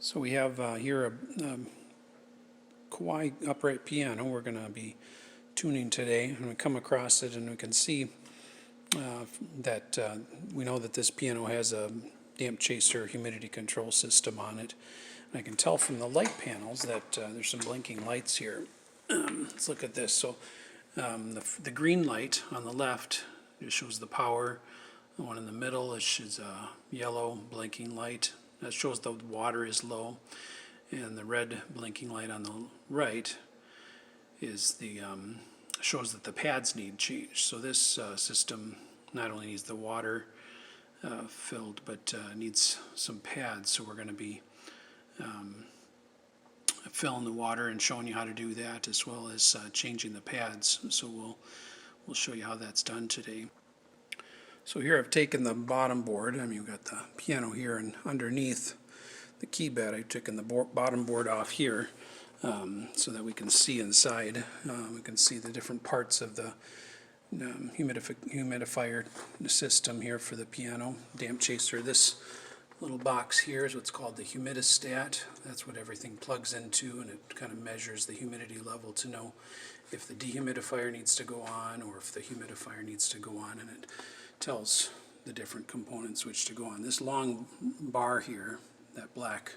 So we have here a Kawai upright piano we're going to be tuning today, and we come across it and we can see that we know that this piano has a Dampp Chaser humidity control system on it. And I can tell from the light panels that there's some blinking lights here. Let's look at this. So the green light on the left just shows the power. The one in the middle is a yellow blinking light. That shows the water is low. And the red blinking light on the right is the shows that the pads need change. So this system not only needs the water filled, but needs some pads. So we're going to be filling the water and showing you how to do that, as well as changing the pads. So we'll show you how that's done today. So here I've taken the bottom board. I mean, you've got the piano here, and underneath the key bed I've taken the bottom board off here so that we can see inside. We can see the different parts of the humidifier system here for the piano, Dampp Chaser. This little box here is what's called the humidistat. That's what everything plugs into, and it kind of measures the humidity level to know if the dehumidifier needs to go on or if the humidifier needs to go on, and it tells the different components which to go on. This long bar here, that black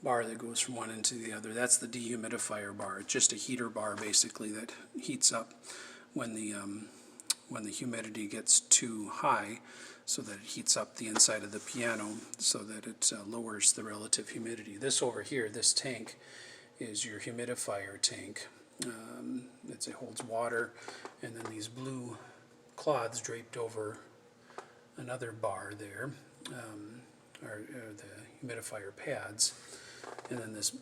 bar that goes from one end to the other, that's the dehumidifier bar. It's just a heater bar basically that heats up when the humidity gets too high, so that it heats up the inside of the piano so that it lowers the relative humidity. This over here, this tank, is your humidifier tank. It holds water, and then these blue cloths draped over another bar there are the humidifier pads. And then this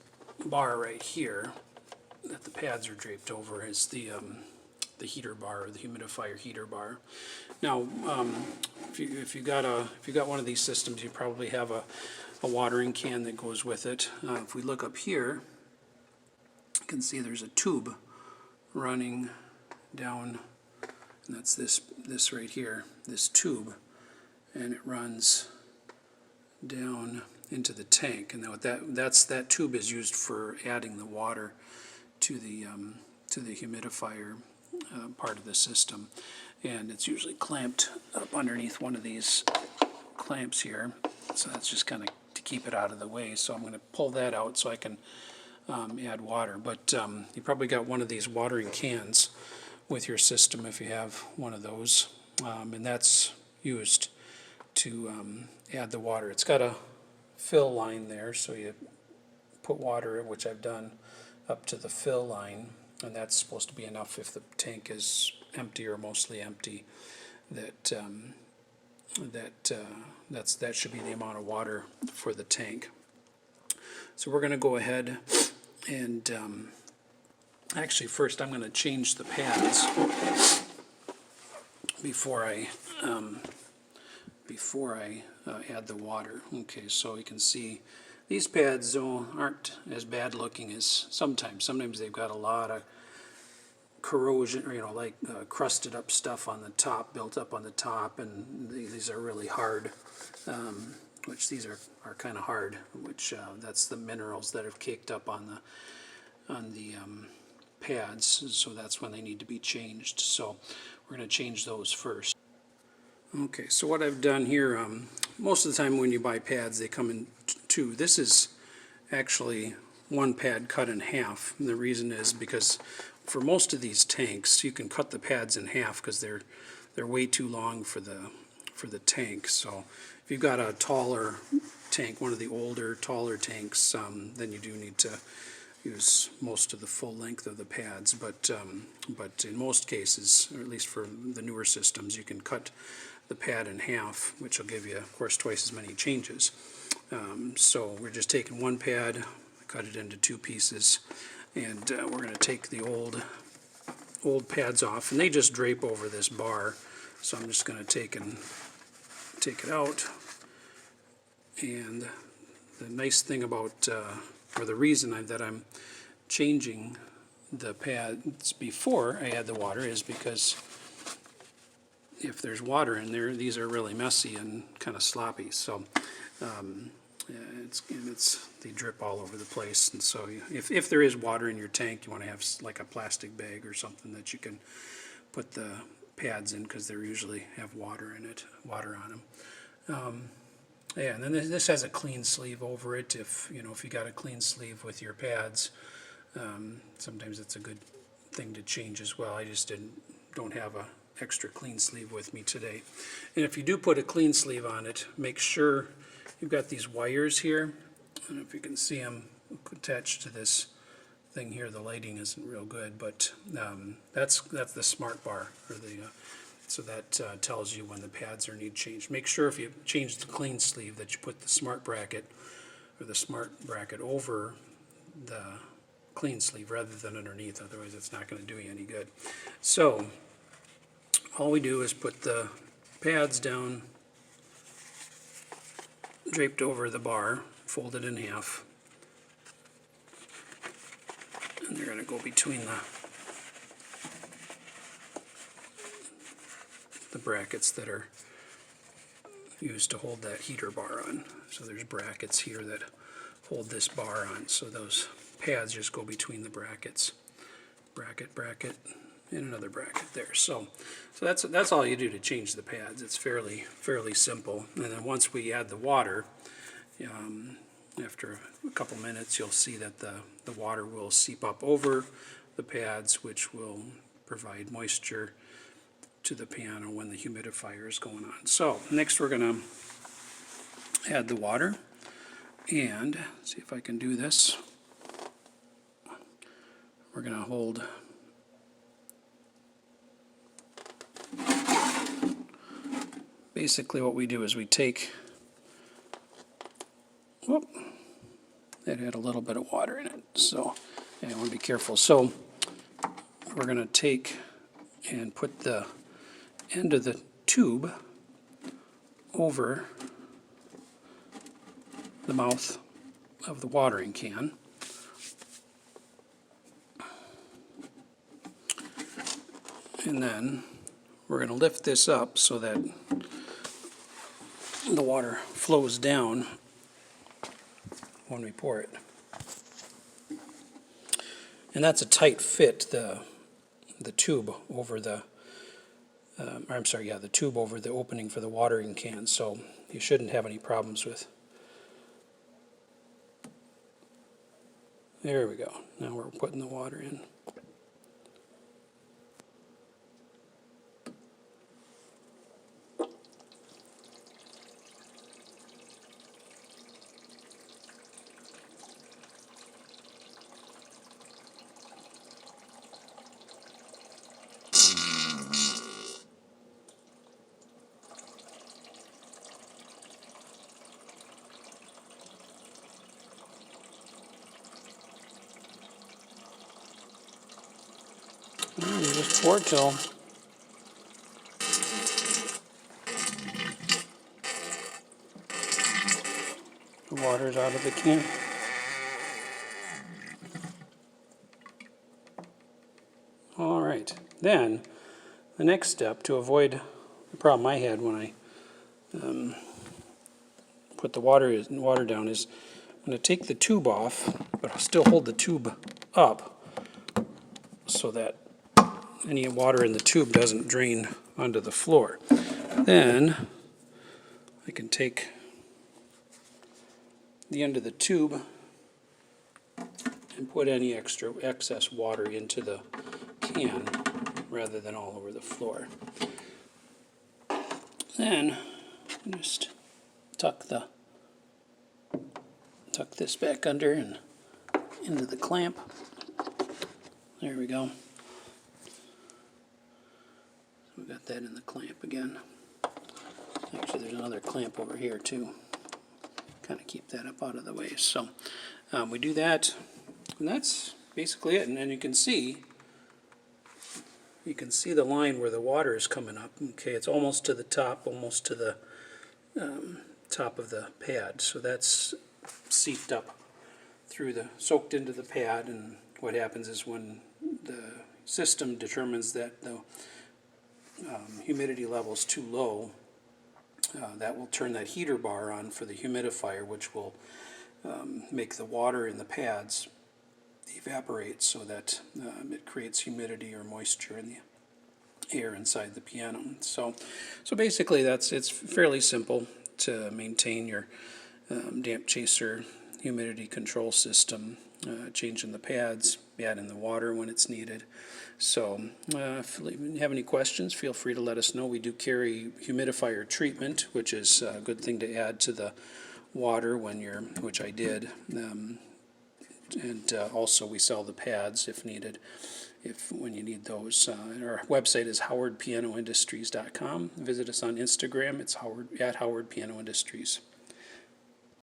bar right here that the pads are draped over is the heater bar, or the humidifier heater bar. Now, if you got one of these systems, you probably have a watering can that goes with it. If we look up here, you can see there's a tube running down, and that's this right here, this tube, and it runs down into the tank. And that tube is used for adding the water to the humidifier part of the system, and it's usually clamped up underneath one of these clamps here. So that's just kind of to keep it out of the way. So I'm going to pull that out so I can add water. But you probably got one of these watering cans with your system if you have one of those, and that's used to add the water. It's got a fill line there, so you put water, which I've done, up to the fill line, and that's supposed to be enough if the tank is empty or mostly empty. That should be the amount of water for the tank. So we're going to go ahead and actually first I'm going to change the pads before I add the water. Okay, so you can see these pads though aren't as bad looking as sometimes. Sometimes they've got a lot of corrosion, or like crusted up stuff on the top, built up on the top, and these are really hard, which these are kind of hard, which that's the minerals that have caked up on the pads, so that's when they need to be changed. So we're going to change those first. Okay, so what I've done here, most of the time when you buy pads they come in two. This is actually one pad cut in half, and the reason is because for most of these tanks you can cut the pads in half because they're way too long for the tank. So if you've got a taller tank, one of the older taller tanks, then you do need to use most of the full length of the pads, but in most cases, or at least for the newer systems, you can cut the pad in half, which will give you, of course, twice as many changes. So we're just taking one pad, cut it into two pieces, and we're going to take the old pads off, and they just drape over this bar. So I'm just going to take it out. And the nice thing about, or the reason that I'm changing the pads before I add the water is because if there's water in there, these are really messy and kind of sloppy. So they drip all over the place, and so if there is water in your tank, you want to have like a plastic bag or something that you can put the pads in, because they usually have water on them. Yeah, and then this has a clean sleeve over it. If you got a clean sleeve with your pads, sometimes it's a good thing to change as well. I just don't have a extra clean sleeve with me today. And if you do put a clean sleeve on it, make sure you've got these wires here. I don't know if you can see them attached to this thing here. The lighting isn't real good, but that's the smart bar, or so that tells you when the pads need changed. Make sure if you change the clean sleeve that you put the smart bracket over the clean sleeve rather than underneath, otherwise it's not going to do you any good. So all we do is put the pads down, draped over the bar, folded in half, and they're going to go between the brackets that are used to hold that heater bar on. So there's brackets here that hold this bar on, so those pads just go between the brackets. Bracket, and another bracket there. So that's all you do to change the pads. It's fairly simple. And then once we add the water, after a couple minutes, you'll see that the water will seep up over the pads, which will provide moisture to the piano when the humidifier is going on. So next we're going to add the water, and see if I can do this. We're going to hold basically what we do is we take, whoop, that had a little bit of water in it, so I want to be careful. So we're going to take and put the end of the tube over the mouth of the watering can. And then we're going to lift this up so that the water flows down when we pour it. And that's a tight fit, the tube over the the tube over the opening for the watering can, so you shouldn't have any problems with. There we go. Now we're putting the water in. You just pour till the water's out of the can. All right, then the next step, to avoid the problem I had when I put the water down, is I'm going to take the tube off, but I'll still hold the tube up so that any water in the tube doesn't drain onto the floor. Then I can take the end of the tube and put any excess water into the can rather than all over the floor. Then just tuck this back under and into the clamp. There we go. We got that in the clamp again. Actually, there's another clamp over here too. Kind of keep that up out of the way. So we do that, and that's basically it. And then you can see the line where the water is coming up. Okay, it's almost to the top, almost to the top of the pad. So that's seeped up soaked into the pad. And what happens is when the system determines that the humidity level is too low, that will turn that heater bar on for the humidifier, which will make the water in the pads evaporate so that it creates humidity or moisture in the air inside the piano. So basically it's fairly simple to maintain your Dampp Chaser humidity control system, changing the pads, adding the water when it's needed. So if you have any questions, feel free to let us know. We do carry humidifier treatment, which is a good thing to add to the water which I did. And also we sell the pads if needed, when you need those. Our website is howardpianoindustries.com. Visit us on Instagram. It's at Howard Piano Industries.